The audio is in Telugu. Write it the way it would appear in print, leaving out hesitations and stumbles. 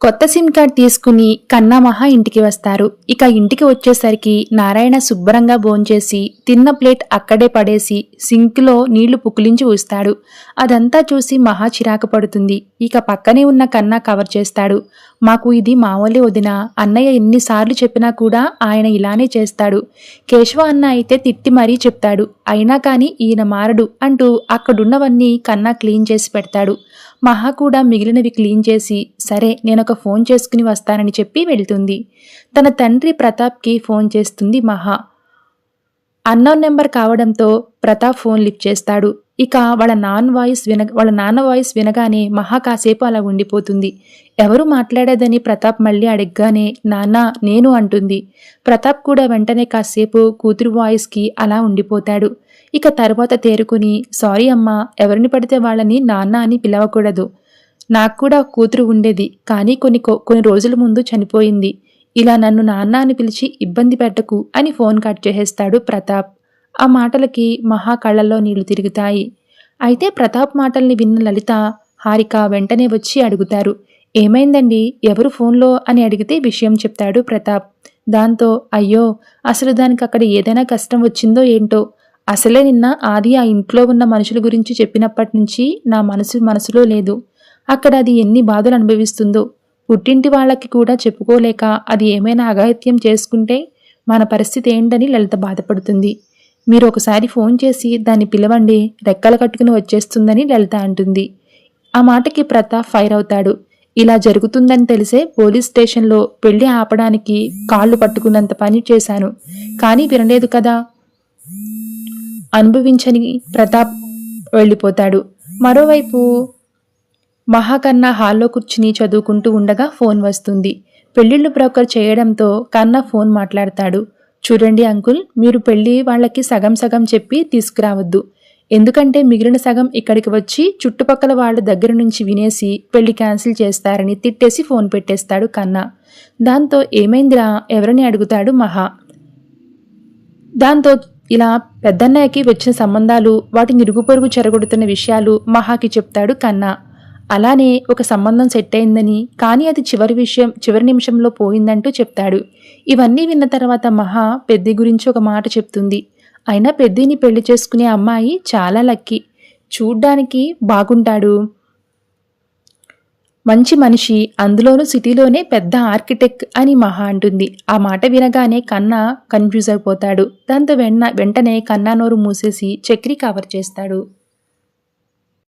కొత్త సిమ్ కార్డ్ తీసుకుని కన్నా మహా ఇంటికి వస్తారు. ఇక ఇంటికి వచ్చేసరికి నారాయణ శుభ్రంగా భోంచేసి తిన్న ప్లేట్ అక్కడే పడేసి సింక్లో నీళ్లు పుక్కిలించి ఊస్తాడు. అదంతా చూసి మహా చిరాకు పడుతుంది. ఇక పక్కనే ఉన్న కన్నా కవర్ చేస్తాడు. మాకు ఇది మామూలే వదినా, అన్నయ్య ఎన్నిసార్లు చెప్పినా కూడా ఆయన ఇలానే చేస్తాడు. కేశవ అన్న అయితే తిట్టి మరీ చెప్తాడు. అయినా కానీ ఈయన మారడు అంటూ అక్కడున్నవన్నీ కన్నా క్లీన్ చేసి పెడతాడు. మహా కూడా మిగిలినవి క్లీన్ చేసి సరే నేనొక ఫోన్ చేసుకుని వస్తానని చెప్పి వెళ్తుంది. తన తండ్రి ప్రతాప్కి ఫోన్ చేస్తుంది మహా. అన్నోన్ నెంబర్ కావడంతో ప్రతాప్ ఫోన్ లిఫ్ట్ చేస్తాడు. ఇక వాళ్ళ నాన్న వాయిస్ వినగానే మహా కాసేపు అలా ఉండిపోతుంది. ఎవరు మాట్లాడేదని ప్రతాప్ మళ్ళీ అడగగానే నాన్న నేను అంటుంది. ప్రతాప్ కూడా వెంటనే కాసేపు కూతురు వాయిస్కి అలా ఉండిపోతాడు. ఇక తర్వాత తేరుకుని సారీ అమ్మా, ఎవరిని పడితే వాళ్ళని నాన్న అని పిలవకూడదు. నాకు కూడా కూతురు ఉండేది, కానీ కొన్ని రోజుల ముందు చనిపోయింది. ఇలా నన్ను నాన్న అని పిలిచి ఇబ్బంది పెట్టకు అని ఫోన్ కట్ చేసేస్తాడు ప్రతాప్. ఆ మాటలకి మహా కళ్ళల్లో నీళ్లు తిరుగుతాయి. అయితే ప్రతాప్ మాటల్ని విన్న లలిత, హారిక వెంటనే వచ్చి అడుగుతారు. ఏమైందండి, ఎవరు ఫోన్లో అని అడిగితే విషయం చెప్తాడు ప్రతాప్. దాంతో అయ్యో, అసలు దానికి అక్కడ ఏదైనా కష్టం వచ్చిందో ఏంటో. అసలే నిన్న ఆది ఆ ఇంట్లో ఉన్న మనుషుల గురించి చెప్పినప్పటి నుంచి నా మనసులో లేదు. అక్కడ అది ఎన్ని బాధలు అనుభవిస్తుందో. పుట్టింటి వాళ్ళకి కూడా చెప్పుకోలేక అది ఏమైనా అఘాయిత్యం చేసుకుంటే మన పరిస్థితి ఏంటని లలిత బాధపడుతుంది. మీరు ఒకసారి ఫోన్ చేసి దాన్ని పిలవండి, రెక్కలు కట్టుకుని వచ్చేస్తుందని లలిత అంటుంది. ఆ మాటకి ప్రతాప్ ఫైర్ అవుతాడు. ఇలా జరుగుతుందని తెలిసే పోలీస్ స్టేషన్లో పెళ్లి ఆపడానికి కాళ్ళు పట్టుకున్నంత పని చేశాను, కానీ వినలేదు కదా. అనుభవించని ప్రతాప్ వెళ్ళిపోతాడు. మరోవైపు మహాకన్నా హాల్లో కూర్చుని చదువుకుంటూ ఉండగా ఫోన్ వస్తుంది. పెళ్లిళ్ళు బ్రోకర్ చేయడంతో కన్నా ఫోన్ మాట్లాడతాడు. చూడండి అంకుల్, మీరు పెళ్లి వాళ్ళకి సగం సగం చెప్పి తీసుకురావద్దు. ఎందుకంటే మిగిలిన సగం ఇక్కడికి వచ్చి చుట్టుపక్కల వాళ్ళ దగ్గర నుంచి వినేసి పెళ్లి క్యాన్సిల్ చేస్తారని తిట్టేసి ఫోన్ పెట్టేస్తాడు కన్నా. దాంతో ఏమైందిరా ఎవరని అడుగుతాడు మహా. దాంతో ఇలా పెద్దన్నయ్యకి వచ్చిన సంబంధాలు, వాటిని ఇరుగు పొరుగు చెరగొడుతున్న విషయాలు మహాకి చెప్తాడు కన్నా. అలానే ఒక సంబంధం సెట్ అయిందని, కానీ అది చివరి నిమిషంలో పోయిందంటూ చెప్తాడు. ఇవన్నీ విన్న తర్వాత మహా పెద్ది గురించి ఒక మాట చెప్తుంది. అయినా పెద్దిని పెళ్లి చేసుకునే అమ్మాయి చాలా లక్కీ. చూడ్డానికి బాగుంటాడు, మంచి మనిషి, అందులోనూ సిటీలోనే పెద్ద ఆర్కిటెక్ట్ అని మహా అంటుంది. ఆ మాట వినగానే కన్నా కన్ఫ్యూజ్ అయిపోతాడు. దాంతో వెంటనే కన్నా నోరు మూసేసి చక్రి కవర్ చేస్తాడు.